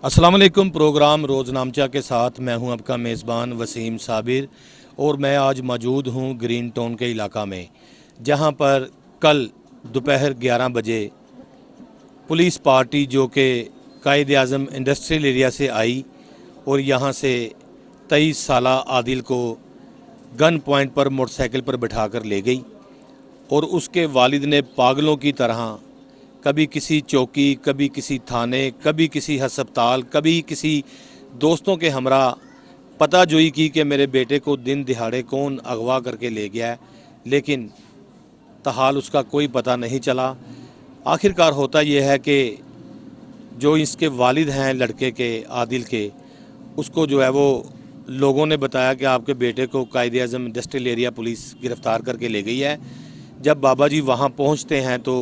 अस्सलाम वालेकुम। प्रोग्राम रोज़नामचा के साथ मैं हूं आपका मेज़बान वसीम साबिर और मैं आज मौजूद हूं ग्रीन टाउन के इलाका में, जहां पर कल दोपहर 11 बजे पुलिस पार्टी जो कि कायद-ए-आज़म इंडस्ट्रियल एरिया से आई और यहां से 23 साला आदिल को गन पॉइंट पर मोटरसाइकिल पर बिठाकर ले गई और उसके वालिद ने पागलों की तरह कभी किसी चौकी, कभी किसी थाने, कभी किसी हस्पताल, कभी किसी दोस्तों के हमरा पताजोई की कि मेरे बेटे को दिन दिहाड़े कौन अगवा करके ले गया है, लेकिन ताहाल उसका कोई पता नहीं चला। आखिरकार होता यह है कि जो इसके वालिद हैं लड़के के, आदिल के, उसको जो है वो लोगों ने बताया कि आपके बेटे को कायद-ए-आज़म इंडस्ट्रियल एरिया पुलिस गिरफ़्तार करके ले गई है। जब बाबा जी वहाँ पहुँचते हैं तो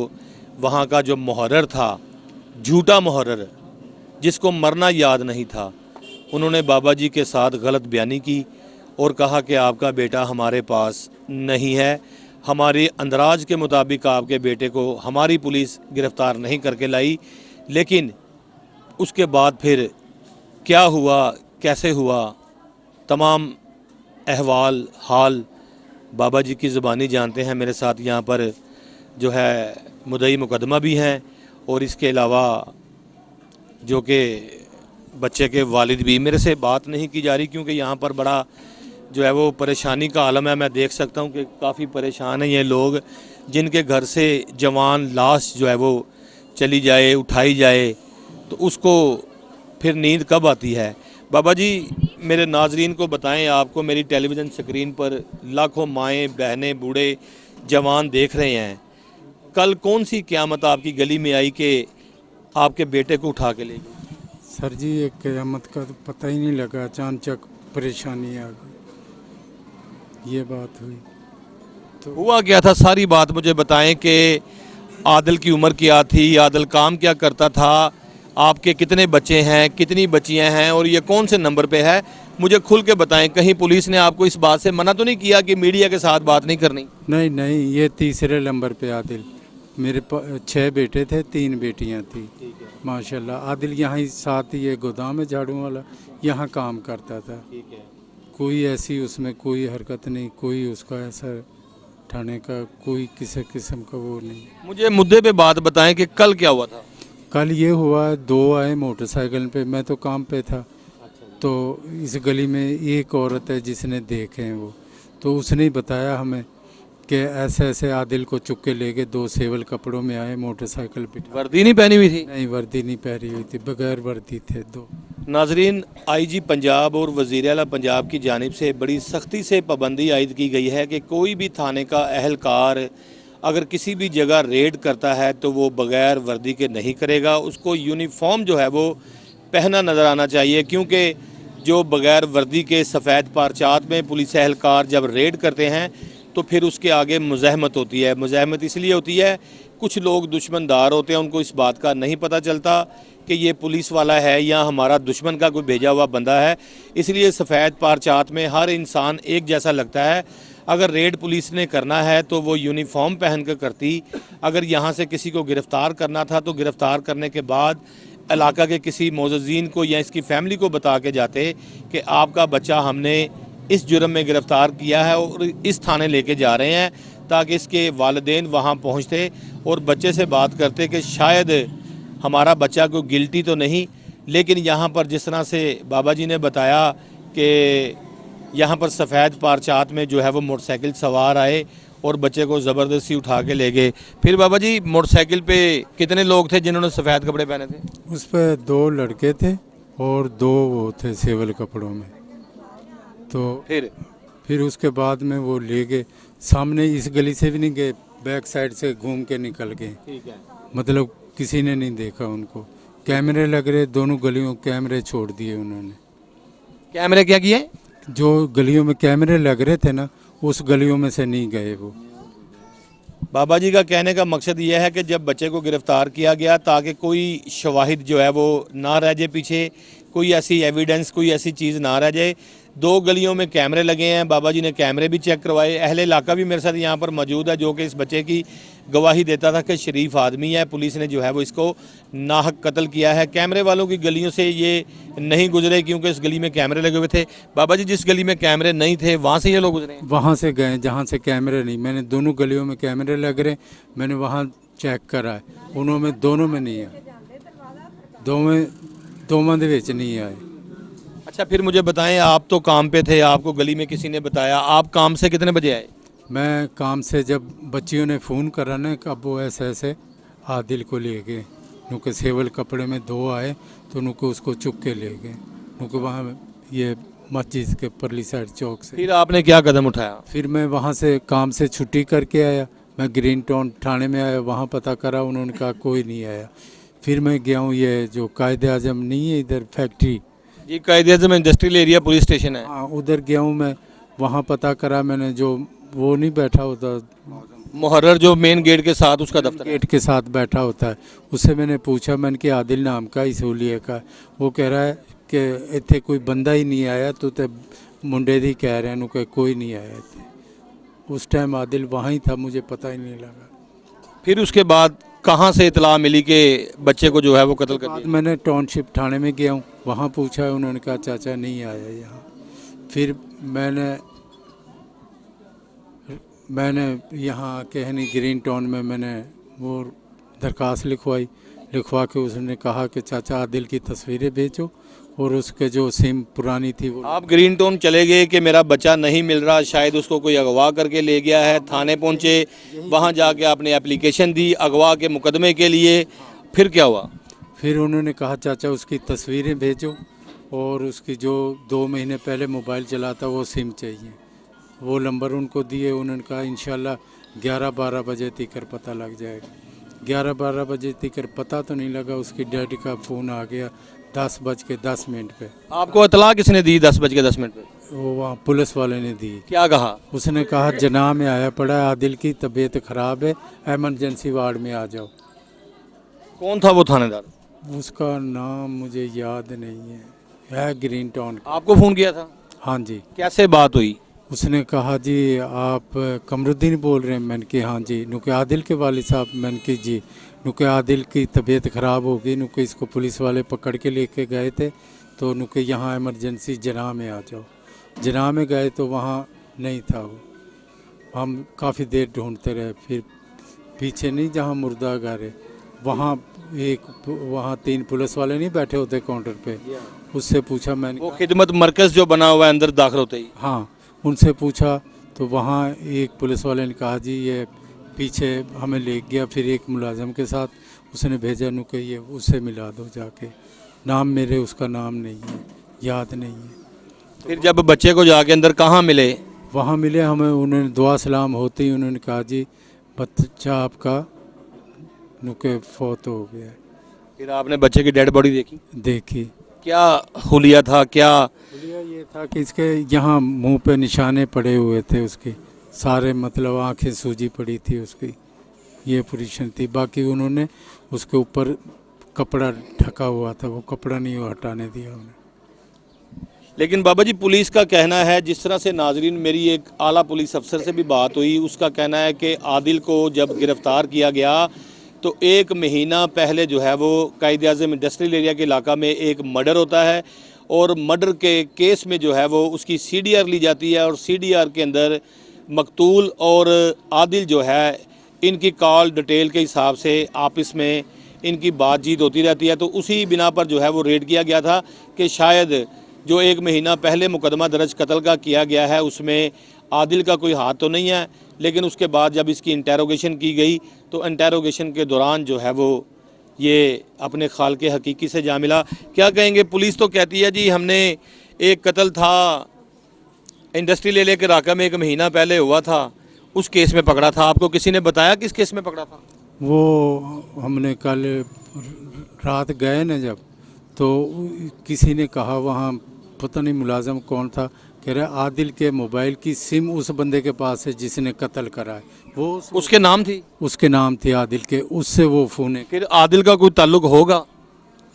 वहाँ का जो मुहर्रर था, झूठा मुहर्रर जिसको मरना याद नहीं था, उन्होंने बाबा जी के साथ गलत बयानी की और कहा कि आपका बेटा हमारे पास नहीं है, हमारे अंदराज के मुताबिक आपके बेटे को हमारी पुलिस गिरफ़्तार नहीं करके लाई। लेकिन उसके बाद फिर क्या हुआ, कैसे हुआ, तमाम अहवाल हाल बाबा जी की ज़ुबानी जानते हैं। मेरे साथ यहाँ पर जो है मुद्दई मुकदमा भी हैं और इसके अलावा जो कि बच्चे के वालिद भी। मेरे से बात नहीं की जा रही क्योंकि यहाँ पर बड़ा जो है वो परेशानी का आलम है। मैं देख सकता हूँ कि काफ़ी परेशान हैं ये लोग, जिनके घर से जवान लाश जो है वो चली जाए, उठाई जाए, तो उसको फिर नींद कब आती है। बाबा जी मेरे नाजरीन को बताएं, आपको मेरी टेलीविज़न स्क्रीन पर लाखों माएँ, बहनें, बूढ़े, जवान देख रहे हैं, कल कौन सी क़यामत आपकी गली में आई कि आपके बेटे को उठा के ले गई? सर जी, एक क़यामत का तो पता ही नहीं लगा, अचानक परेशानी आ गई, ये बात हुई। तो हुआ क्या था, सारी बात मुझे बताएं कि आदिल की उम्र क्या थी, आदिल काम क्या करता था, आपके कितने बच्चे हैं, कितनी बच्चियां हैं और ये कौन से नंबर पे है, मुझे खुल के बताएं। कहीं पुलिस ने आपको इस बात से मना तो नहीं किया कि मीडिया के साथ बात नहीं करनी? नहीं नहीं, ये तीसरे नंबर पे आदिल। मेरे 6 बेटे थे, 3 बेटियां थी। माशाल्लाह आदिल यहाँ ही साथ ही ये गोदाम है झाड़ू वाला, यहाँ काम करता था। कोई ऐसी उसमें कोई हरकत नहीं, कोई उसका ऐसा ठाने का कोई किसी किस्म का वो नहीं। मुझे मुद्दे पे बात बताएं कि कल क्या हुआ था। कल ये हुआ, 2 आए मोटरसाइकिल पे, मैं तो काम पे था। तो इस गली में एक औरत है जिसने देखे हैं वो, तो उसने ही बताया हमें कि ऐसे ऐसे आदिल को चुक के ले गए, 2 सेवल कपड़ों में आए, मोटरसाइकिल पे। वर्दी नहीं पहनी हुई थी? नहीं, वर्दी नहीं पहनी हुई थी, बगैर वर्दी थे 2। नाजरीन, आईजी पंजाब और वज़ीर आला पंजाब की जानिब से बड़ी सख्ती से पाबंदी आयद की गई है कि कोई भी थाने का अहलकार अगर किसी भी जगह रेड करता है तो वो बग़ैर वर्दी के नहीं करेगा, उसको यूनिफॉर्म जो है वो पहना नज़र आना चाहिए। क्योंकि जो बग़ैर वर्दी के सफ़ेद पारचात में पुलिस अहलकार जब रेड करते हैं तो फिर उसके आगे मुज़ाहमत होती है। मुज़ाहमत इसलिए होती है, कुछ लोग दुश्मनदार होते हैं, उनको इस बात का नहीं पता चलता कि ये पुलिस वाला है या हमारा दुश्मन का कोई भेजा हुआ बंदा है, इसलिए सफ़ेद पारचात में हर इंसान एक जैसा लगता है। अगर रेड पुलिस ने करना है तो वो यूनिफॉर्म पहन कर करती। अगर यहाँ से किसी को गिरफ़्तार करना था तो गिरफ़्तार करने के बाद इलाका के किसी मोअज़्ज़ीन को या इसकी फ़ैमिली को बता के जाते कि आपका बच्चा हमने इस जुर्म में गिरफ़्तार किया है और इस थाने लेके जा रहे हैं, ताकि इसके वालिदैन वहाँ पहुँचते और बच्चे से बात करते कि शायद हमारा बच्चा कोई गिल्टी तो नहीं। लेकिन यहाँ पर जिस तरह से बाबा जी ने बताया कि यहाँ पर सफ़ेद पारचात में जो है वो मोटरसाइकिल सवार आए और बच्चे को ज़बरदस्ती उठा के ले गए। फिर बाबा जी मोटरसाइकिल पे कितने लोग थे जिन्होंने सफ़ेद कपड़े पहने थे? उस पर 2 लड़के थे और 2 वो थे सेवल कपड़ों में। तो फिर उसके बाद में वो ले गए, सामने इस गली से भी नहीं गए, बैक साइड से घूम के निकल गए। ठीक है। मतलब किसी ने नहीं देखा उनको। कैमरे लग रहे, दोनों गलियों कैमरे छोड़ दिए उन्होंने। कैमरे क्या किए? जो गलियों में कैमरे लग रहे थे ना, उस गलियों में से नहीं गए वो। बाबा जी का कहने का मकसद यह है कि जब बच्चे को गिरफ़्तार किया गया ताकि कोई शवाहिद जो है वो ना रह जाए पीछे, कोई ऐसी एविडेंस, कोई ऐसी चीज़ ना रह जाए। 2 गलियों में कैमरे लगे हैं, बाबा जी ने कैमरे भी चेक करवाए। अहले इलाका भी मेरे साथ यहाँ पर मौजूद है जो कि इस बच्चे की गवाही देता था कि शरीफ आदमी है, पुलिस ने जो है वो इसको नाहक कत्ल किया है। कैमरे वालों की गलियों से ये नहीं गुजरे क्योंकि इस गली में कैमरे लगे हुए थे। बाबा जी, जिस गली में कैमरे नहीं थे वहाँ से ये लोग गुजरे हैं? वहाँ से गए जहाँ से कैमरे नहीं, मैंने दोनों गलियों में कैमरे लग रहे, मैंने वहाँ चेक करा है, उन्होंने दोनों में नहीं आए, दोवां दे विच नहीं आए। अच्छा, फिर मुझे बताएं, आप तो काम पे थे, आपको गली में किसी ने बताया, आप काम से कितने बजे आए? मैं काम से जब बच्चियों ने फ़ोन करा ना कि अब वो ऐसे ऐसे आदिल को ले गए, नुके सेवल कपड़े में दो आए तो नुको उसको चुक के ले गए, नुको वहाँ ये मस्जिद के परली साइड चौक से। फिर आपने क्या कदम उठाया? फिर मैं वहाँ से काम से छुट्टी करके आया, मैं ग्रीन टाउन थाने में आया, वहाँ पता करा, उन्होंने कहा कोई नहीं आया। फिर मैं गया हूँ ये जो कायदे आजम नहीं है इधर फैक्ट्री, ये कायदे आज़म इंडस्ट्रियल एरिया पुलिस स्टेशन है। हाँ उधर गया हूँ मैं, वहाँ पता करा मैंने, जो वो नहीं बैठा होता मुहर्रर जो मेन गेट के साथ उसका दफ्तर है। गेट के साथ बैठा होता है, उससे मैंने पूछा, मैंने कि आदिल नाम का इसोलिए का, वो कह रहा है कि इतने कोई बंदा ही नहीं आया, तो मुंडे दी कह रहे हैं कि कोई नहीं आया इत्थे। उस टाइम आदिल वहाँ ही था, मुझे पता ही नहीं लगा। फिर उसके बाद कहाँ से इतला मिली कि बच्चे को जो है वो कत्ल कर बाद दिया? मैंने टाउनशिप थाने में गया हूँ, वहाँ पूछा, उन्होंने कहा चाचा नहीं आया यहाँ। फिर मैंने यहाँ कहनी ग्रीन टाउन में मैंने वो दरख्वास्त लिखवा के उसने कहा कि चाचा आदिल की तस्वीरें भेजो और उसके जो सिम पुरानी थी वो। आप ग्रीन टाउन चले गए कि मेरा बच्चा नहीं मिल रहा, शायद उसको कोई अगवा करके ले गया है, थाने पहुंचे, वहां जाके आपने एप्लीकेशन दी अगवा के मुकदमे के लिए, फिर क्या हुआ? फिर उन्होंने कहा चाचा उसकी तस्वीरें भेजो और उसकी जो 2 महीने पहले मोबाइल चला था वो सिम चाहिए, वो नंबर उनको दिए। उन्होंने कहा इंशाल्लाह 11-12 बजे तक पता लग जाएगा। 11-12 बजे तक पता तो नहीं लगा, उसकी डैडी का फ़ोन आ गया 10:10 पे। आपको इतला किसने दी 10:10 पे? वो वहाँ पुलिस वाले ने दी। क्या कहा? उसने कहा जनाब में आया पड़ा है, आदिल की तबीयत ख़राब है, एमरजेंसी वार्ड में आ जाओ। कौन था वो थानेदार? उसका नाम मुझे याद नहीं है ग्रीन टाउन। आपको फ़ोन किया था? हाँ जी। कैसे बात हुई? उसने कहा जी आप कमरुद्दीन बोल रहे हैं? मैंने कि हाँ जी। नुके आदिल के वालिद साहब? मैंने कि जी। नुके आदिल की तबीयत ख़राब हो गई, नुके इसको पुलिस वाले पकड़ के लेके गए थे, तो नुके यहाँ इमरजेंसी जनाह में आ जाओ। जनाह में गए तो वहाँ नहीं था वो, हम काफ़ी देर ढूंढते रहे। फिर पीछे नहीं जहाँ मुर्दा घर है वहाँ वहाँ 3 पुलिस वाले नहीं बैठे होते काउंटर पे, उससे पूछा मैंने, वो खिदमत मरकज़ जो बना हुआ है अंदर दाखिल होते ही। हाँ, उनसे पूछा तो वहाँ एक पुलिस वाले ने कहा जी ये पीछे हमें ले गया, फिर एक मुलाजिम के साथ उसने भेजा नु कि ये उससे मिला दो जाके। नाम मेरे उसका नाम नहीं है, याद नहीं है। फिर जब बच्चे को जाके अंदर कहाँ मिले? वहाँ मिले हमें, उन्होंने दुआ सलाम होते ही उन्होंने कहा जी बच्चा आपका नुके फौत हो गया है। फिर आपने बच्चे की डेड बॉडी देखी। क्या हुलिया था? क्या हुलिया ये था कि इसके यहाँ मुंह पे निशाने पड़े हुए थे उसके सारे, मतलब आंखें सूजी पड़ी थी उसकी, ये पोजीशन थी। बाकी उन्होंने उसके ऊपर कपड़ा ढका हुआ था, वो कपड़ा नहीं हटाने दिया उन्हें। लेकिन बाबा जी, पुलिस का कहना है, जिस तरह से नाजरीन मेरी एक आला पुलिस अफसर से भी बात हुई, उसका कहना है कि आदिल को जब गिरफ़्तार किया गया तो 1 महीना पहले जो है वो कायदे आज़म इंडस्ट्रियल एरिया के इलाका में एक मर्डर होता है और मर्डर के केस में जो है वो उसकी CDR ली जाती है और CDR के अंदर मकतूल और आदिल जो है इनकी कॉल डिटेल के हिसाब से आपस में इनकी बातचीत होती रहती है। तो उसी बिना पर जो है वो रेड किया गया था कि शायद जो 1 महीना पहले मुकदमा दर्ज कत्ल का किया गया है उसमें आदिल का कोई हाथ तो नहीं है। लेकिन उसके बाद जब इसकी इंटेरोगेशन की गई तो इंटेरोगेशन के दौरान जो है वो ये अपने खाल के हकीकी से जा मिला। क्या कहेंगे? पुलिस तो कहती है जी हमने एक कत्ल था इंडस्ट्रियल एरिया के इलाके में 1 महीना पहले हुआ था, उस केस में पकड़ा था। आपको किसी ने बताया किस केस में पकड़ा था? वो हमने कल रात गए ना जब, तो किसी ने कहा वहाँ पता नहीं मुलाजम कौन था, कह रहा आदिल के मोबाइल की सिम उस बंदे के पास है जिसने कत्ल करा है। वो उसके नाम थी? उसके नाम थी आदिल के, उससे वो फ़ोन है। फिर आदिल का कोई ताल्लुक होगा?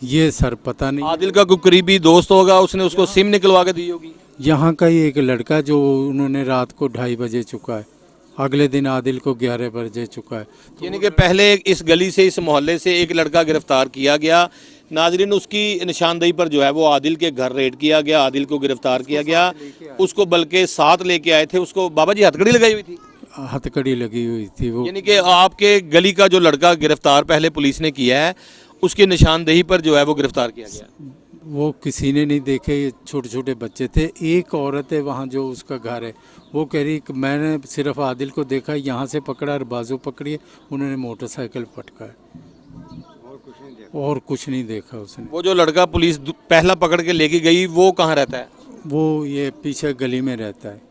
ये सर पता नहीं। आदिल का कोई करीबी दोस्त होगा, उसने उसको सिम निकलवा के दी होगी। यहाँ का ही एक लड़का जो उन्होंने रात को 2:30 बजे चुका है, अगले दिन आदिल को 11 बजे चुका है। यानी कि पहले इस गली से, इस मोहल्ले से एक लड़का गिरफ्तार किया गया। नाजरीन, उसकी निशानदेही पर जो है वो आदिल के घर रेड किया गया, आदिल को गिरफ्तार किया गया। उसको बल्कि साथ लेके आए थे। उसको बाबा जी हथकड़ी लगाई हुई थी, हथकड़ी लगी हुई थी वो। यानी कि आपके गली का जो लड़का गिरफ्तार पहले पुलिस ने किया है, उसकी निशानदेही पर जो है वो गिरफ्तार किया गया। वो किसी ने नहीं देखे, ये छोटे छोटे बच्चे थे। एक औरत है वहाँ जो उसका घर है, वो कह रही कि मैंने सिर्फ आदिल को देखा, यहाँ से पकड़ा और बाजू पकड़ी, उन्होंने मोटरसाइकिल पटका है और कुछ नहीं देखा उसने। वो जो लड़का पुलिस पहला पकड़ के लेके गई, वो कहाँ रहता है? वो ये पीछे गली में रहता है,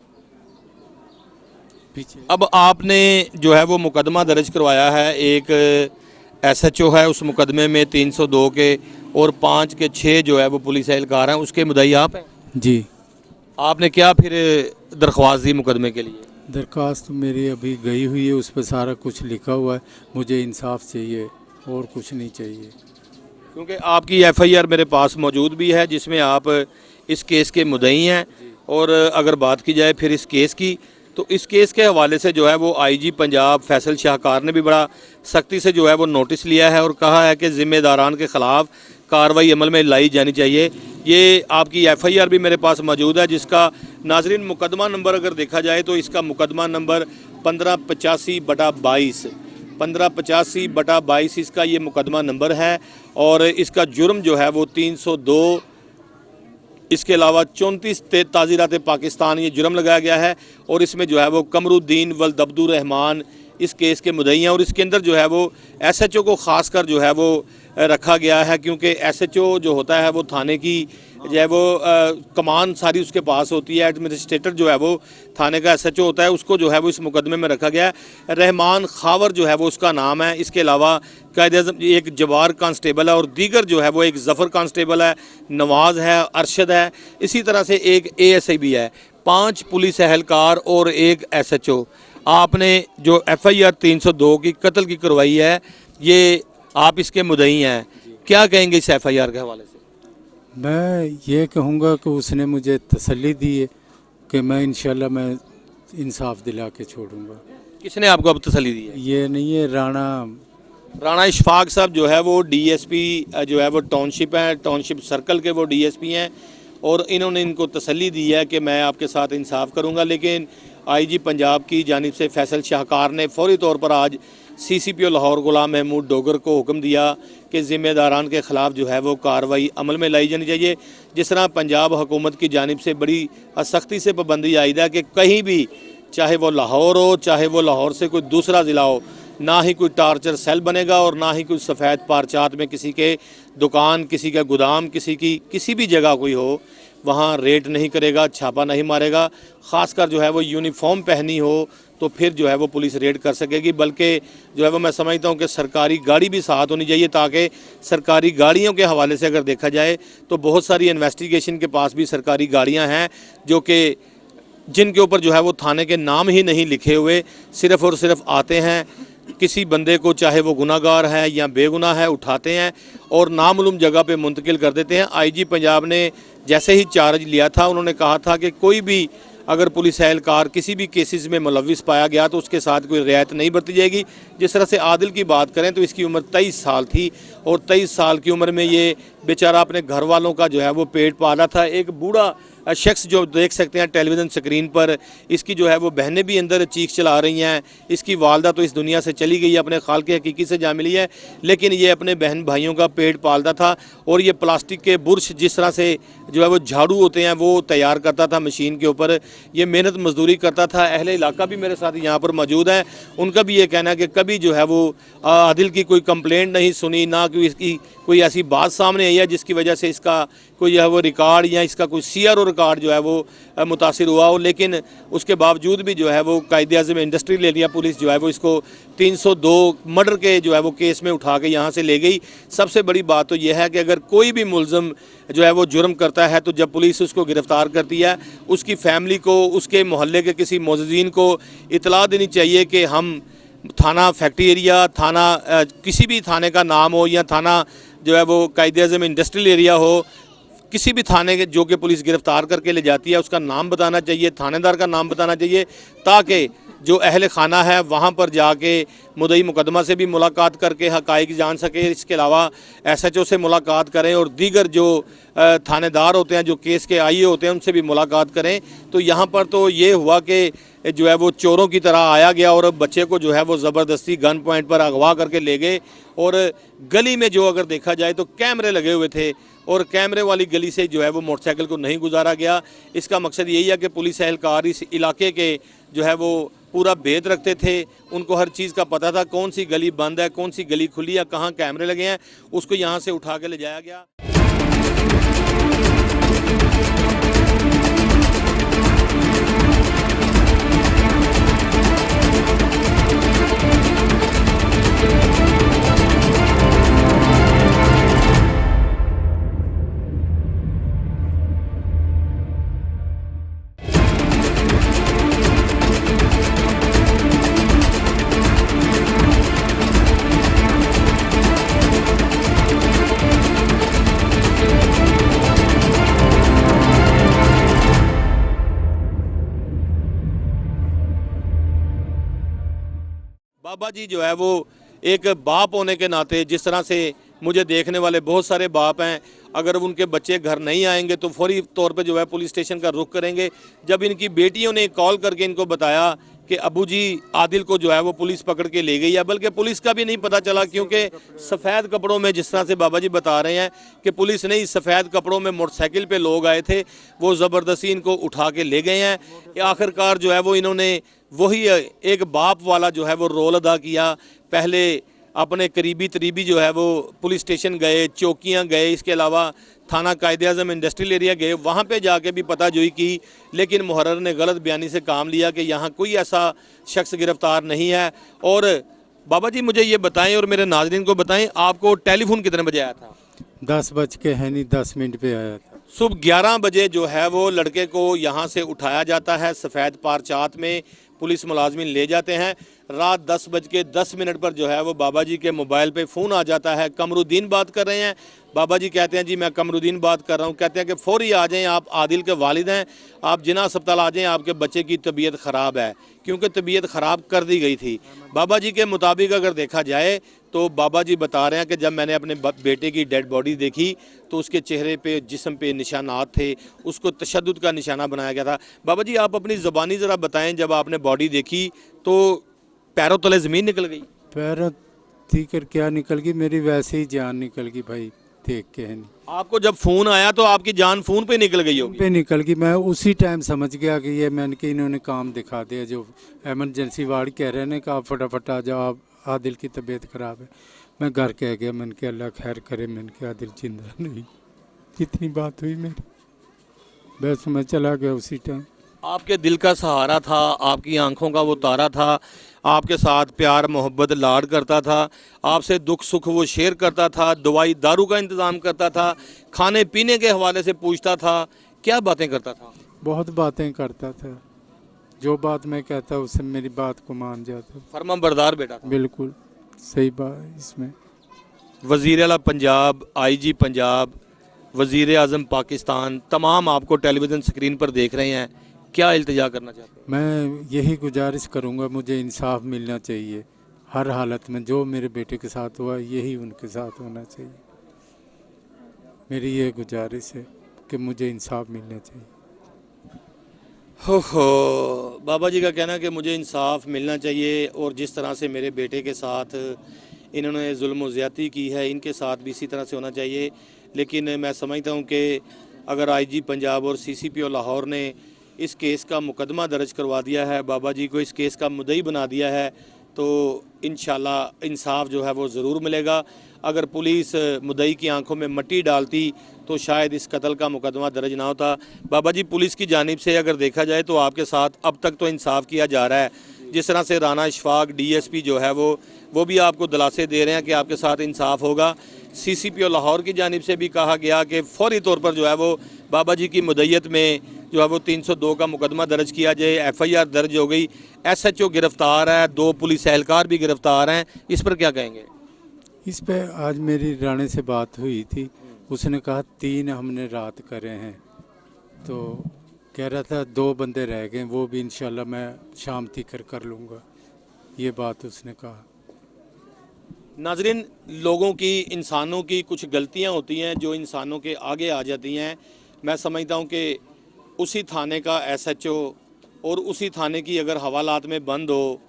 पीछे। अब आपने जो है वो मुकदमा दर्ज करवाया है, एक एसएचओ है, उस मुकदमे में 302 के और 5 के 6 जो है वो पुलिस एहलकार हैं, उसके मुद्दई आप हैं जी। आपने क्या फिर दरख्वास्त दी मुकदमे के लिए? दरख्वास्त मेरी अभी गई हुई है, उस पर सारा कुछ लिखा हुआ है। मुझे इंसाफ चाहिए और कुछ नहीं चाहिए। क्योंकि आपकी एफआईआर मेरे पास मौजूद भी है, जिसमें आप इस केस के मुद्दई हैं। और अगर बात की जाए फिर इस केस की, तो इस केस के हवाले से जो है वो आईजी पंजाब फैसल शाहकार ने भी बड़ा सख्ती से जो है वो नोटिस लिया है और कहा है कि ज़िम्मेदारान के ख़िलाफ़ कार्रवाई अमल में लाई जानी चाहिए। ये आपकी एफआईआर भी मेरे पास मौजूद है, जिसका नाजरीन मुकदमा नंबर अगर देखा जाए तो इसका मुकदमा नंबर 1585/22 1585/22 इसका ये मुकदमा नंबर है। और इसका जुर्म जो है वो 302, इसके अलावा 34 ताज़ीरात पाकिस्तान ये जुर्म लगाया गया है। और इसमें जो है वो कमरुद्दीन वल दब्दुर रहमान इस केस के मुद्दई हैं। और इसके अंदर जो है वो एसएचओ को ख़ास कर जो है वो रखा गया है, क्योंकि एसएचओ जो होता है वो थाने की जो है वो कमान सारी उसके पास होती है। एडमिनिस्ट्रेटर जो है वो थाने का एसएचओ होता है, उसको जो है वो इस मुकदमे में रखा गया है। रहमान खावर जो है वो उसका नाम है। इसके अलावा कायद-ए-आज़म एक जवार कांस्टेबल है और दीगर जो है वो एक ज़फ़र कांस्टेबल है, नवाज़ है, अरशद है, इसी तरह से एक एएसआई भी है। 5 पुलिस एहलकार और एक एसएचओ। आपने जो एफआईआर 302 की कत्ल की करवाई है, ये आप इसके मुद्दई हैं, क्या कहेंगे इस एफआईआर के हवाले से? मैं ये कहूँगा कि उसने मुझे तसल्ली दी है कि मैं इंशाल्लाह मैं इंसाफ दिला के छोड़ूंगा। किसने आपको अब तसल्ली दी है? ये नहीं है राणा इशफाक साहब जो है वो डीएसपी जो है वो टाउनशिप है, टाउनशिप सर्कल के वो डीएसपी हैं। और इन्होंने इनको तसल्ली दी है कि मैं आपके साथ इंसाफ करूंगा। लेकिन आईजी पंजाब की जानिब से फैसल शाहकार ने फौरी तौर पर आज सीसीपीओ लाहौर गुलाम महमूद डोगर को हुक्म दिया कि ज़िम्मेदारान के ख़िलाफ़ जो है वो कार्रवाई अमल में लाई जानी चाहिए। जिस तरह पंजाब हुकूमत की जानिब से बड़ी सख्ती से पाबंदी आयद है कि कहीं भी, चाहे वो लाहौर हो, चाहे वो लाहौर से कोई दूसरा ज़िला हो, ना ही कोई टार्चर सेल बनेगा और ना ही कोई सफ़ेद पारचात में किसी के दुकान, किसी का गोदाम, किसी की किसी भी जगह कोई हो, वहाँ रेड नहीं करेगा, छापा नहीं मारेगा। ख़ासकर जो है वो यूनिफॉर्म पहनी हो तो फिर जो है वो पुलिस रेड कर सकेगी। बल्कि जो है वो मैं समझता हूँ कि सरकारी गाड़ी भी साथ होनी चाहिए, ताकि सरकारी गाड़ियों के हवाले से अगर देखा जाए तो बहुत सारी इन्वेस्टिगेशन के पास भी सरकारी गाड़ियाँ हैं जो कि जिनके ऊपर जो है वो थाने के नाम ही नहीं लिखे हुए, सिर्फ़ और सिर्फ आते हैं, किसी बंदे को चाहे वो गुनाहगार है या बेगुनाह है उठाते हैं और नामालूम जगह पे मुंतकिल कर देते हैं। आईजी पंजाब ने जैसे ही चार्ज लिया था, उन्होंने कहा था कि कोई भी अगर पुलिस एहलकार किसी भी केसेस में मुलविस पाया गया तो उसके साथ कोई रियायत नहीं बरती जाएगी। जिस तरह से आदिल की बात करें तो इसकी उम्र 23 साल थी और 23 साल की उम्र में ये बेचारा अपने घर वालों का जो है वो पेट पाला था। एक बूढ़ा शख्स जो देख सकते हैं टेलीविज़न स्क्रीन पर, इसकी जो है वो बहनें भी अंदर चीख चला रही हैं। इसकी वालदा तो इस दुनिया से चली गई है, अपने खाल के हकीकी से जा मिली है, लेकिन ये अपने बहन भाइयों का पेट पालता था। और ये प्लास्टिक के बुर्श जिस तरह से जो है वो झाड़ू होते हैं वो तैयार करता था मशीन के ऊपर, ये मेहनत मजदूरी करता था। अहले इलाका भी मेरे साथ यहाँ पर मौजूद है, उनका भी ये कहना है कि कभी जो है वो आदिल की कोई कंप्लेंट नहीं सुनी, ना कोई इसकी कोई ऐसी बात सामने आई है जिसकी वजह से इसका कोई जो है वो रिकॉर्ड या इसका कोई सीआरओ रिकॉर्ड जो है वो मुतासिर हुआ हो। लेकिन उसके बावजूद भी जो है वो कायदे-ए-आज़म इंडस्ट्रियल एरिया पुलिस जो है वो इसको 302 मर्डर के जो है वो केस में उठा के यहाँ से ले गई। सबसे बड़ी बात तो यह है कि अगर कोई भी मुलज़म जो है वो जुर्म करता है तो जब पुलिस उसको गिरफ़्तार करती है, उसकी फैमिली को, उसके मोहल्ले के किसी मोअज़्ज़िन को इतला देनी चाहिए कि हम थाना फैक्ट्री एरिया, थाना किसी भी थाने का नाम हो या थाना जो है वो कायदे-ए-आज़म इंडस्ट्रियल एरिया हो, किसी भी थाने के जो कि पुलिस गिरफ़्तार करके ले जाती है उसका नाम बताना चाहिए, थानेदार का नाम बताना चाहिए, ताकि जो अहल खाना है वहाँ पर जाके मुद्दई मुकदमा से भी मुलाकात करके हक़ाइक़ जान सके। इसके अलावा SHO से मुलाकात करें और दीगर जो थानेदार होते हैं, जो केस के आईए होते हैं, उनसे भी मुलाकात करें। तो यहाँ पर तो ये हुआ कि जो है वो चोरों की तरह आया गया और बच्चे को जो है वो ज़बरदस्ती गन पॉइंट पर अगवा करके ले गए। और गली में जो अगर देखा जाए तो कैमरे लगे हुए थे और कैमरे वाली गली से जो है वो मोटरसाइकिल को नहीं गुजारा गया। इसका मकसद यही है कि पुलिस एहलकार इस इलाके के जो है वो पूरा भेद रखते थे, उनको हर चीज़ का पता था, कौन सी गली बंद है, कौन सी गली खुली है, कहाँ कैमरे लगे हैं, उसको यहाँ से उठा के ले जाया गया। बाबा जी जो है वो एक बाप होने के नाते, जिस तरह से मुझे देखने वाले बहुत सारे बाप हैं, अगर उनके बच्चे घर नहीं आएंगे तो फौरी तौर पे जो है पुलिस स्टेशन का रुख करेंगे। जब इनकी बेटियों ने कॉल करके इनको बताया कि अबू जी आदिल को जो है वो पुलिस पकड़ के ले गई है, बल्कि पुलिस का भी नहीं पता चला, क्योंकि सफ़ेद कपड़ों में, जिस तरह से बाबा जी बता रहे हैं कि पुलिस नहीं, सफ़ेद कपड़ों में मोटरसाइकिल पे लोग आए थे, वो ज़बरदस्ती इनको उठा के ले गए हैं। आखिरकार जो है वो इन्होंने वही एक बाप वाला जो है वो रोल अदा किया। पहले अपने करीबी जो है वो पुलिस स्टेशन गए, चौकियां गए, इसके अलावा थाना कायदे-आज़म इंडस्ट्रियल एरिया गए, वहाँ पे जाके भी पताजोई की, लेकिन मुहर्रर ने गलत बयानी से काम लिया कि यहाँ कोई ऐसा शख्स गिरफ्तार नहीं है। और बाबा जी मुझे ये बताएं और मेरे नाज़रीन को बताएं, आपको टेलीफोन कितने बजे आया था? 10:10 पे आया था। सुबह 11 बजे जो है वो लड़के को यहाँ से उठाया जाता है, सफ़ेद पारचात में पुलिस मुलाजमिन ले जाते हैं। रात 10:10 पर जो है वो बाबा जी के मोबाइल पे फ़ोन आ जाता है। कमरुद्दीन बात कर रहे हैं। बाबा जी कहते हैं जी मैं कमरुद्दीन बात कर रहा हूँ। कहते हैं कि फ़ौरी आ जाएं, आप आदिल के वालिद हैं, आप जिना अस्पताल आ जाएं, आपके बच्चे की तबीयत ख़राब है, क्योंकि तबीयत ख़राब कर दी गई थी। बाबा जी के मुताबिक अगर देखा जाए तो बाबा जी बता रहे हैं कि जब मैंने अपने बेटे की डेड बॉडी देखी तो उसके चेहरे पे, जिस्म पे निशानात थे, उसको तशद्दुद का निशाना बनाया गया था। बाबा जी आप अपनी ज़बानी ज़रा बताएं, जब आपने बॉडी देखी तो पैरों तले ज़मीन निकल गई? पैरों थी क्या निकल गई, मेरी वैसे ही जान निकल गई भाई, देख के है नहीं। आपको जब फ़ोन आया तो आपकी जान फ़ोन पे निकल गई होगी? पे निकल गई। मैं उसी टाइम समझ गया कि ये मैंने कि इन्होंने काम दिखा दिया। जो एमरजेंसी वार्ड कह रहे हैं कि आप फटाफट आ जाओ, आप आदिल की तबीयत ख़राब है। मैं घर कह गया, मैंने कि अल्लाह खैर करे, मैंने कि आदिल जिंदा नहीं। इतनी बात हुई मेरी, बस मैं चला गया उसी टाइम। आपके दिल का सहारा था, आपकी आंखों का वो तारा था, आपके साथ प्यार मोहब्बत लाड करता था, आपसे दुख सुख वो शेयर करता था, दवाई दारू का इंतज़ाम करता था, खाने पीने के हवाले से पूछता था। क्या बातें करता था? बहुत बातें करता था, जो बात मैं कहता उससे मेरी बात को मान जाता। फर्मा बरदार बेटा था। बिल्कुल सही बात। इसमें वज़ीर आला पंजाब, IG पंजाब, वज़ीर आज़म पाकिस्तान, तमाम आपको टेलीविज़न स्क्रीन पर देख रहे हैं, क्या इल्तिजा करना चाहते हैं? मैं यही गुजारिश करूंगा, मुझे इंसाफ मिलना चाहिए हर हालत में। जो मेरे बेटे के साथ हुआ यही उनके साथ होना चाहिए। मेरी ये गुजारिश है कि मुझे इंसाफ मिलना चाहिए। हो बाबा जी का कहना कि मुझे इंसाफ मिलना चाहिए, और जिस तरह से मेरे बेटे के साथ इन्होंने जुल्म ज़्यादती की है, इनके साथ भी इसी तरह से होना चाहिए। लेकिन मैं समझता हूँ कि अगर IG पंजाब और CCPO लाहौर ने इस केस का मुकदमा दर्ज करवा दिया है, बाबा जी को इस केस का मुद्दई बना दिया है, तो इंशाल्लाह इंसाफ जो है वो ज़रूर मिलेगा। अगर पुलिस मुद्दई की आंखों में मट्टी डालती तो शायद इस कत्ल का मुकदमा दर्ज ना होता। बाबा जी पुलिस की जानिब से अगर देखा जाए तो आपके साथ अब तक तो इंसाफ किया जा रहा है। जिस तरह से राना इशफाक DSP जो है वो भी आपको दिलासे दे रहे हैं कि आपके साथ इंसाफ होगा। CCPO लाहौर की जानिब से भी कहा गया कि फौरी तौर पर जो है वो बाबा जी की मुद्दईयत में जो है वो 302 का मुकदमा दर्ज किया जाए। FIR दर्ज हो गई, SHO गिरफ्तार है, 2 पुलिस एहलकार भी गिरफ्तार हैं। इस पर क्या कहेंगे? इस पे आज मेरी राणे से बात हुई थी, उसने कहा 3 हमने रात करे हैं, तो कह रहा था 2 बंदे रह गए, वो भी इंशाल्लाह मैं शाम तक कर लूँगा, ये बात उसने कहा। नाजरीन, लोगों की, इंसानों की कुछ गलतियां होती हैं जो इंसानों के आगे आ जाती हैं। मैं समझता हूं कि उसी थाने का एसएचओ और उसी थाने की अगर हवालात में बंद हो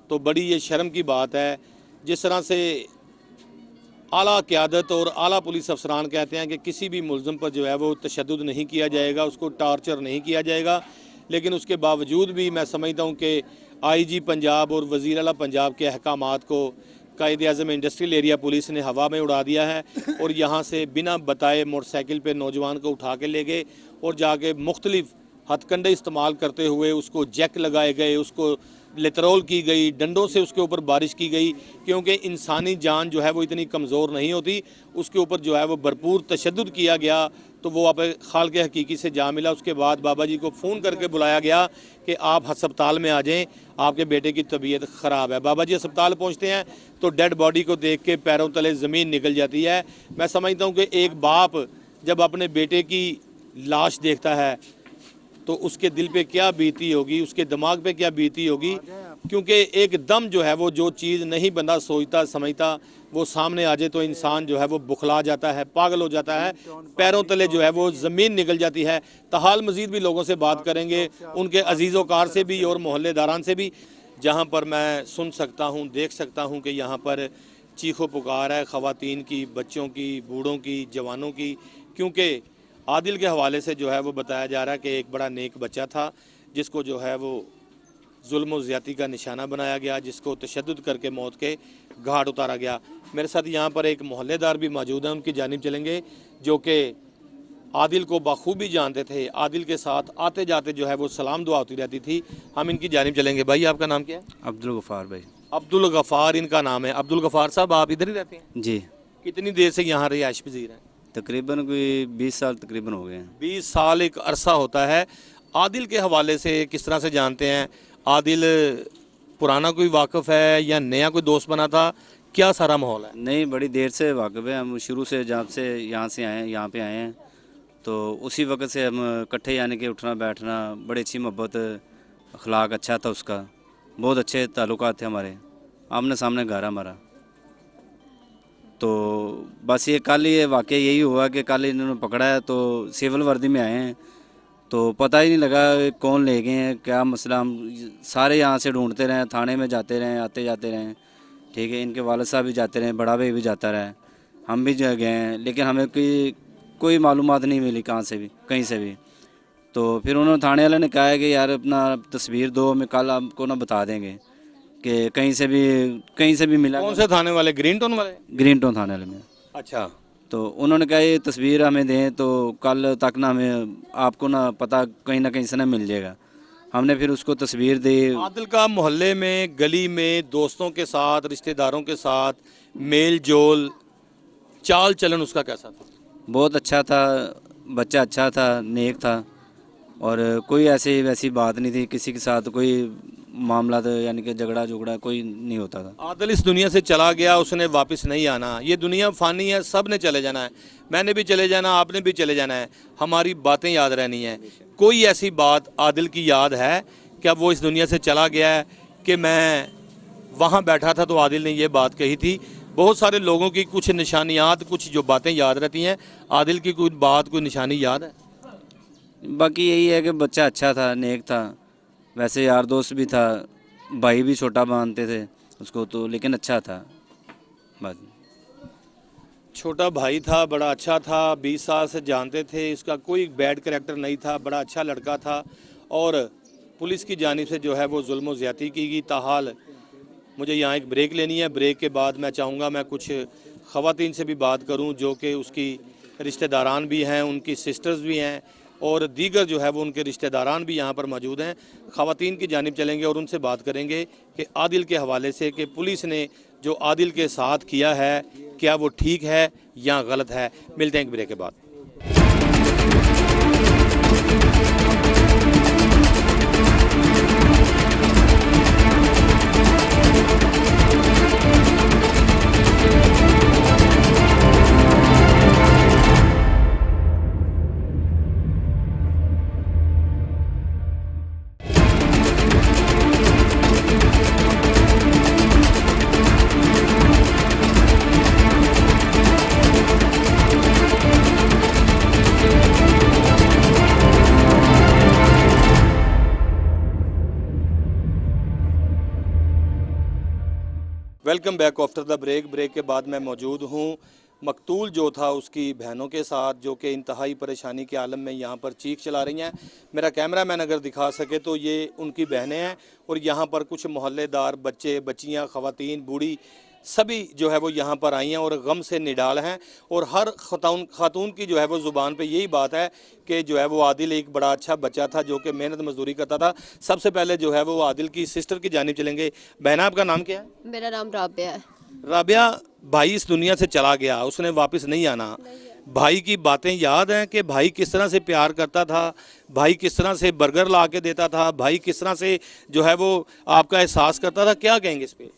तो बड़ी ये शर्म की बात है। जिस तरह से आला क़यादत और आला पुलिस अफसरान कहते हैं कि किसी भी मुल्ज़िम पर जो है वो तशद्दुद नहीं किया जाएगा, उसको टार्चर नहीं किया जाएगा, लेकिन उसके बावजूद भी मैं समझता हूँ कि आईजी पंजाब और वज़ीर आला पंजाब के अहकामात को कायद-ए-आज़म इंडस्ट्रियल एरिया पुलिस ने हवा में उड़ा दिया है और यहाँ से बिना बताए मोटरसाइकिल पे नौजवान को उठा के ले गए और जाके मुख्तलिफ हथकंडे इस्तेमाल करते हुए उसको जैक लगाए गए, उसको लेतरौल की गई, डंडों से उसके ऊपर बारिश की गई, क्योंकि इंसानी जान जो है वो इतनी कमज़ोर नहीं होती। उसके ऊपर जो है वो भरपूर तशद्दुद किया गया तो वो आप खाल के हकीकी से जा मिला। उसके बाद बाबा जी को फ़ोन करके बुलाया गया कि आप अस्पताल में आ जाएं, आपके बेटे की तबीयत ख़राब है। बाबा जी अस्पताल पहुंचते हैं तो डेड बॉडी को देख के पैरों तले ज़मीन निकल जाती है। मैं समझता हूं कि एक बाप जब अपने बेटे की लाश देखता है तो उसके दिल पे क्या बीती होगी, उसके दिमाग पे क्या बीती होगी, क्योंकि एक दम जो है वो जो चीज़ नहीं बंदा सोचता समझता वो सामने आ जाए तो इंसान जो है वो बुखला जाता है, पागल हो जाता है, पैरों तले जो है वो ज़मीन निकल जाती है। तहाल मज़ीद भी लोगों से बात करेंगे, उनके अजीज़ोकार से भी और मोहल्लेदारान से भी, जहाँ पर मैं सुन सकता हूँ, देख सकता हूँ कि यहाँ पर चीखो पुकार है ख़वातीन की, बच्चों की, बूढ़ों की, जवानों की, क्योंकि आदिल के हवाले से जो है वो बताया जा रहा है कि एक बड़ा नेक बच्चा था जिसको जो है वो जुल्म और ज़्यादती का निशाना बनाया गया, जिसको तशद्दुद करके मौत के घाट उतारा गया। मेरे साथ यहाँ पर एक मोहल्लेदार भी मौजूद हैं, उनकी जानिब चलेंगे, जो कि आदिल को बखूबी जानते थे। आदिल के साथ आते जाते जो है वो सलाम दुआ होती रहती थी। हम इनकी जानिब चलेंगे। भाई आपका नाम क्या है? अब्दुल गफ़ार भाई। अब्दुल गफ़ार इनका नाम है। अब्दुल गफ़ार साहब, आप इधर ही रहते हैं? जी, कितनी देर से यहाँ रिहाइश पजीर हैं? तकरीबन कोई 20 साल तकरीबन हो गए हैं। 20 साल एक अरसा होता है। आदिल के हवाले से किस तरह से जानते हैं? आदिल पुराना कोई वाकफ़ है या नया कोई दोस्त बना था? क्या सारा माहौल है? नहीं, बड़ी देर से वाक़फ़ है। हम शुरू से जब से यहाँ पे आए हैं तो उसी वक्त से हम इकट्ठे, यानी कि उठना बैठना, बड़ी अच्छी मोहब्बत, अखलाक अच्छा था उसका, बहुत अच्छे ताल्लुकात थे हमारे, आमने सामने घर हमारा। तो बस ये कल ये वाक़या यही हुआ कि कल इन्होंने पकड़ा है तो सिविल वर्दी में आए हैं तो पता ही नहीं लगा कौन ले गए हैं, क्या मसला। हम सारे यहाँ से ढूंढते रहे, थाने में जाते रहे, आते जाते रहे, ठीक है, इनके वालिद साहब भी जाते रहे, बड़ा भाई भी जाता रहा, हम भी गए हैं, लेकिन हमें कोई मालूमात नहीं मिली कहाँ से भी, कहीं से भी। तो फिर उन्होंने थाने वाले ने कहा है कि यार अपना तस्वीर दो, मैं कल आपको ना बता देंगे कि कहीं से भी मिला। कौन से थाने वाले? ग्रीन टाउन वाले? ग्रीन टाउन थाने वाले में। अच्छा। तो उन्होंने कहा ये तस्वीर हमें दें तो कल तक ना हमें आपको ना पता कहीं ना कहीं से ना मिल जाएगा। हमने फिर उसको तस्वीर दी। आदिल का मोहल्ले में, गली में, दोस्तों के साथ, रिश्तेदारों के साथ मेल जोल, चाल चलन उसका कैसा था? बहुत अच्छा था, बच्चा अच्छा था, नेक था, और कोई ऐसी वैसी बात नहीं थी, किसी के साथ कोई मामला था, यानी कि झगड़ा कोई नहीं होता था। आदिल इस दुनिया से चला गया, उसने वापस नहीं आना। ये दुनिया फ़ानी है, सब ने चले जाना है, मैंने भी चले जाना, आपने भी चले जाना है, हमारी बातें याद रहनी है। कोई ऐसी बात आदिल की याद है क्या वो इस दुनिया से चला गया है कि मैं वहाँ बैठा था तो आदिल ने ये बात कही थी? बहुत सारे लोगों की कुछ निशानियात, कुछ जो बातें याद रहती हैं, आदिल की कोई बात, कोई निशानी याद है? बाकी यही है कि बच्चा अच्छा था, नेक था, वैसे यार दोस्त भी था, भाई भी छोटा मानते थे उसको तो, लेकिन अच्छा था। बस छोटा भाई था, बड़ा अच्छा था, 20 साल से जानते थे, इसका कोई बैड करैक्टर नहीं था, बड़ा अच्छा लड़का था। और पुलिस की जानिब से जो है वो जुल्म व ज़्यादती की गई। ताहाल मुझे यहाँ एक ब्रेक लेनी है, ब्रेक के बाद मैं चाहूँगा मैं कुछ ख़वातीन से भी बात करूँ जो कि उसकी रिश्तेदारान भी हैं, उनकी सिस्टर्स भी हैं, और दीगर जो है वो उनके रिश्तेदारान भी यहाँ पर मौजूद हैं। ख़वातीन की जानिब चलेंगे और उनसे बात करेंगे कि आदिल के हवाले से कि पुलिस ने जो आदिल के साथ किया है क्या वो ठीक है या गलत है। मिलते हैं एक ब्रेक के बाद। Welcome back after the break के बाद मैं मौजूद हूँ मकतूल जो था उसकी बहनों के साथ, जो कि इंतहाई परेशानी के आलम में यहाँ पर चीख चला रही हैं। मेरा कैमरामैन अगर दिखा सके तो ये उनकी बहनें हैं और यहाँ पर कुछ मोहल्लेदार, बच्चे, बच्चियाँ, ख़वातीन, बूढ़ी सभी जो है वो यहाँ पर आई हैं और गम से निडाल हैं। और हर खातून की जो है वो ज़ुबान पे यही बात है कि जो है वो आदिल एक बड़ा अच्छा बच्चा था जो कि मेहनत मजदूरी करता था। सबसे पहले जो है वो आदिल की सिस्टर की जानिब चलेंगे। बहन, आपका नाम क्या है? मेरा नाम राबिया है। राबिया, भाई इस दुनिया से चला गया, उसने वापस नहीं आना। भाई की बातें याद हैं कि भाई किस तरह से प्यार करता था, भाई किस तरह से बर्गर ला के देता था, भाई किस तरह से जो है वो आपका एहसास करता था? क्या कहेंगे इस पे?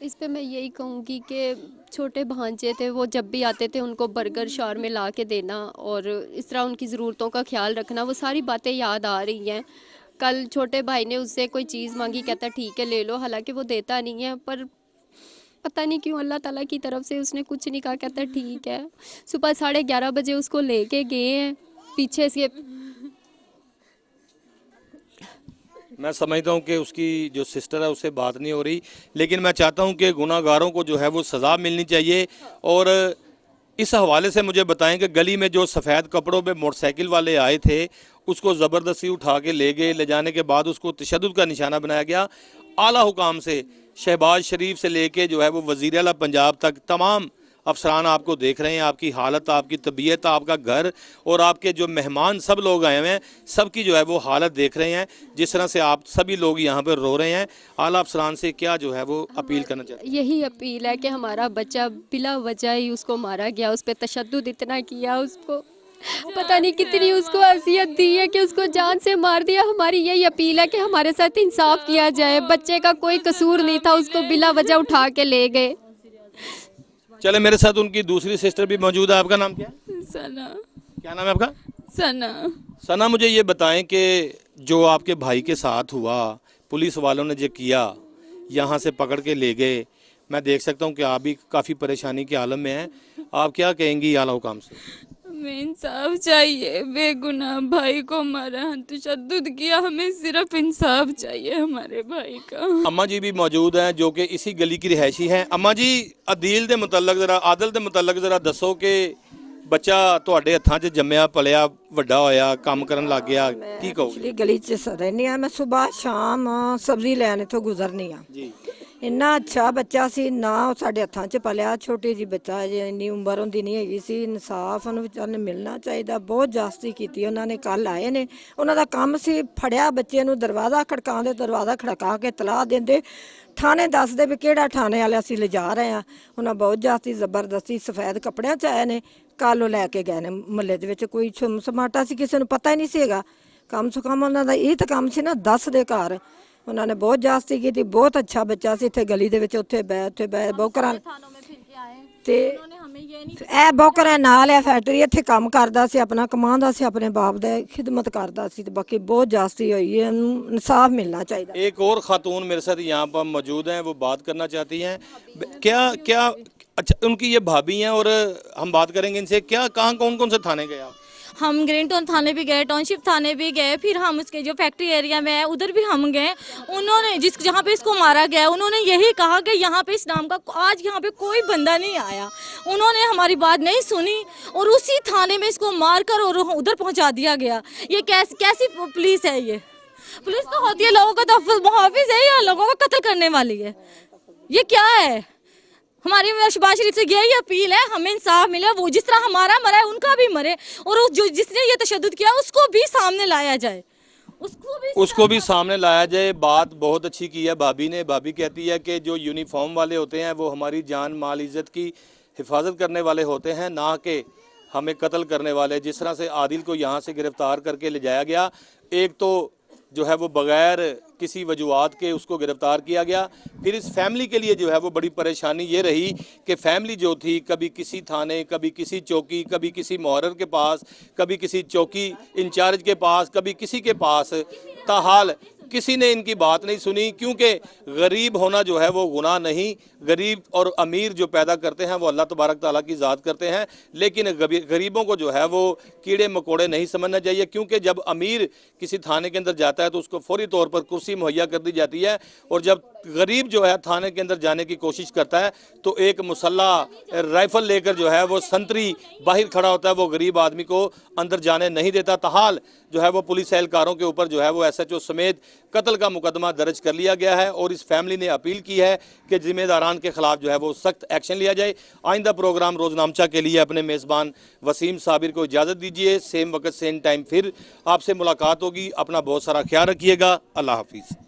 इस पे मैं यही कहूँगी कि छोटे भांजे थे, वो जब भी आते थे उनको बर्गर शार में ला के देना और इस तरह उनकी ज़रूरतों का ख्याल रखना, वो सारी बातें याद आ रही हैं। कल छोटे भाई ने उससे कोई चीज़ मांगी, कहता ठीक है ले लो, हालांकि वो देता नहीं है, पर पता नहीं क्यों अल्लाह ताला की तरफ से उसने कुछ नहीं कहा, कहता ठीक है। सुबह 11:30 बजे उसको लेके गए हैं, पीछे से मैं समझता हूँ कि उसकी जो सिस्टर है उससे बात नहीं हो रही, लेकिन मैं चाहता हूँ कि गुनाहगारों को जो है वो सज़ा मिलनी चाहिए। और इस हवाले से मुझे बताएं कि गली में जो सफ़ेद कपड़ों में मोटरसाइकिल वाले आए थे उसको ज़बरदस्ती उठा के ले गए, ले जाने के बाद उसको तशद्दुद का निशाना बनाया गया। आला हुकाम से शहबाज शरीफ से लेके जो है वो वज़ीर आला पंजाब तक तमाम अफसरान आपको देख रहे हैं, आपकी हालत, आपकी तबीयत, आपका घर और आपके जो मेहमान सब लोग आए हुए हैं, सबकी जो है वो हालत देख रहे हैं। जिस तरह से आप सभी लोग यहाँ पर रो रहे हैं, आला अफसरान से क्या जो है वो अपील करना चाहते हैं? यही अपील है कि हमारा बच्चा बिला वजह ही उसको मारा गया, उस पर तशद्दुद इतना किया, उसको पता नहीं कितनी उसको अज़ियत दी है कि उसको जान से मार दिया। हमारी यही अपील है कि हमारे साथ इंसाफ किया जाए, बच्चे का कोई कसूर नहीं था, उसको बिला वजह उठा के ले गए। चले, मेरे साथ उनकी दूसरी सिस्टर भी मौजूद है। आपका नाम क्या है? सना। क्या नाम है आपका? सना। सना, मुझे ये बताएं कि जो आपके भाई के साथ हुआ, पुलिस वालों ने जो किया, यहाँ से पकड़ के ले गए, मैं देख सकता हूँ कि आप भी काफ़ी परेशानी के आलम में हैं। आप क्या कहेंगी आला हुकाम से? हमें इंसाफ चाहिए, बेगुनाह भाई को मारा, तशद्दुद किया, हमें सिर्फ इंसाफ चाहिए हमारे भाई का। अम्मा जी भी मौजूद हैं जो कि इसी गली की रिहायशी हैं। अम्मा जी, अदील दे मुतल्लक जरा, आदल दे मुतल्लक जरा दसो कि ਬੱਚਾ ਤੁਹਾਡੇ ਹੱਥਾਂ 'ਚ ਜੰਮਿਆ ਪਲਿਆ ਵੱਡਾ ਹੋਇਆ ਕੰਮ ਕਰਨ ਲੱਗ ਗਿਆ, ਕੀ ਕਹੋਗੇ? ਗਲੀ 'ਚ ਰਹਿੰਦੀ ਆ ਮੈਂ, ਸਵੇਰ ਸ਼ਾਮ ਸਬਜ਼ੀ ਲੈਣ ਇੱਥੋਂ ਗੁਜ਼ਰਨੀ ਆ ਜੀ। ਇੰਨਾ ਅੱਛਾ ਬੱਚਾ ਸੀ ਨਾ, ਉਹ ਸਾਡੇ ਹੱਥਾਂ 'ਚ ਪਲਿਆ, ਛੋਟੀ ਜੀ ਬੱਚਾ ਜੇ ਇੰਨੀ ਉਮਰ ਹੁੰਦੀ ਨਹੀਂ ਹੈਗੀ ਸੀ। ਇਨਸਾਫ ਉਹਨੂੰ ਵਿਚਾਰ ਨੂੰ ਮਿਲਣਾ ਚਾਹੀਦਾ, ਬਹੁਤ ਜਾਸਤੀ ਕੀਤੀ ਉਹਨਾਂ ਨੇ। ਕੱਲ ਆਏ ਨੇ, ਉਹਨਾਂ ਦਾ ਕੰਮ ਸੀ ਫੜਿਆ ਬੱਚੇ ਨੂੰ, ਦਰਵਾਜ਼ਾ ਖੜਕਾਉਂਦੇ, ਦਰਵਾਜ਼ਾ ਖੜਕਾ ਕੇ ਤਲਾਹ ਦਿੰਦੇ, ਥਾਣੇ ਦੱਸਦੇ ਵੀ ਕਿਹੜਾ ਥਾਣੇ ਵਾਲੇ ਅਸੀਂ ਲਿਜਾ ਰਹੇ ਆ। ਉਹਨਾਂ ਬਹੁਤ ਜਾਸਤੀ ਜ਼ਬਰਦਸਤੀ ਸਫੈਦ ਕੱਪੜਿਆਂ 'ਚ ਆਏ ਨੇ, ਕੱਲ ਉਹ ਲੈ ਕੇ ਗਏ ਨੇ ਮੁਹੱਲੇ ਦੇ ਵਿੱਚ। ਕੋਈ ਸਮਾਟਾ ਸੀ, ਕਿਸੇ ਨੂੰ ਪਤਾ ਹੀ ਨਹੀਂ ਸੀਗਾ। ਕਮ ਸੇ ਕਮ ਉਹਨਾਂ ਦਾ ਇਹ ਤਾਂ ਕੰਮ ਸੀ ਨਾ, 10 ਦੇ ਘਰ। ਉਹਨਾਂ ਨੇ ਬਹੁਤ ਜਾਸਤੀ ਕੀਤੀ, ਬਹੁਤ ਅੱਛਾ ਬੱਚਾ ਸੀ। ਇੱਥੇ ਗਲੀ ਦੇ ਵਿੱਚ ਉੱਥੇ ਬੈ ਬੋਕਰਾਂ ਤੇ ਇਹ ਬੋਕਰਾਂ ਨਾਲ ਆ ਫੈਕਟਰੀ, ਇੱਥੇ ਕੰਮ ਕਰਦਾ ਸੀ, ਆਪਣਾ ਕਮਾਉਂਦਾ ਸੀ, ਆਪਣੇ ਬਾਪ ਦਾ ਖਿਦਮਤ करता ਸੀ। ਤੇ ਬਾਕੀ बहुत जास्ती हुई है, इंसाफ मिलना चाहिए। एक और खातून मेरे साथ यहाँ पर मौजूद हैं, वो बात करना चाहती हैं। क्या अच्छा, उनकी ये भाभी हैं और हम बात करेंगे इनसे। क्या कहाँ कौन कौन से थाने गए आप? हम ग्रीन टाउन थाने भी गए, टाउनशिप थाने भी गए, फिर हम उसके जो फैक्ट्री एरिया में है उधर भी हम गए। उन्होंने जहाँ पे इसको मारा गया, उन्होंने यही कहा कि यहाँ पे इस नाम का आज यहाँ पे कोई बंदा नहीं आया। उन्होंने हमारी बात नहीं सुनी और उसी थाने में इसको मारकर और उधर पहुँचा दिया गया। ये कैसी पुलिस है? ये पुलिस तो होती है लोगों का मुहाफिज है या लोगों का कत्ल करने वाली है? ये क्या है? हमारी शहबाज शरीफ से यही अपील है, हमें इंसाफ मिले। वो जिस तरह हमारा मरा है उनका भी मरे, और जो जिसने ये तशद्दुद किया उसको भी सामने लाया जाए, उसको भी सामने लाया जाए। बात बहुत अच्छी की है भाभी ने। भाभी कहती है कि जो यूनिफॉर्म वाले होते हैं वो हमारी जान माल इज़्ज़त की हिफाजत करने वाले होते हैं, ना कि हमें कत्ल करने वाले। जिस तरह से आदिल को यहाँ से गिरफ़्तार करके ले जाया गया, एक तो जो है वो बग़ैर किसी वजूहात के उसको गिरफ़्तार किया गया। फिर इस फैमिली के लिए जो है वो बड़ी परेशानी ये रही कि फैमिली जो थी, कभी किसी थाने, कभी किसी चौकी, कभी किसी मुहर्रर के पास, कभी किसी चौकी इंचार्ज के पास, कभी किसी के पास, ताहाल किसी ने इनकी बात नहीं सुनी। क्योंकि गरीब होना जो है वो गुनाह नहीं, गरीब और अमीर जो पैदा करते हैं वो अल्लाह तबारक ताला की ज़ात करते हैं, लेकिन गरीबों को जो है वो कीड़े मकोड़े नहीं समझना चाहिए। क्योंकि जब अमीर किसी थाने के अंदर जाता है तो उसको फौरी तौर पर कुर्सी मुहैया कर दी जाती है, और जब गरीब जो है थाने के अंदर जाने की कोशिश करता है तो एक मुसल्ला राइफल लेकर जो है वो संतरी बाहर खड़ा होता है, वो गरीब आदमी को अंदर जाने नहीं देता। ताहाल जो है वो पुलिस एहलकारों के ऊपर जो है वो SHO समेत कत्ल का मुकदमा दर्ज कर लिया गया है और इस फैमिली ने अपील की है कि जिम्मेदारान के खिलाफ जो है वो सख्त एक्शन लिया जाए। आइंदा प्रोग्राम रोजनामचा के लिए अपने मेज़बान वसीम साबिर को इजाज़त दीजिए। सेम वक्त सेम टाइम फिर आपसे मुलाकात होगी। अपना बहुत सारा ख्याल रखिएगा। अल्लाह हाफिज़।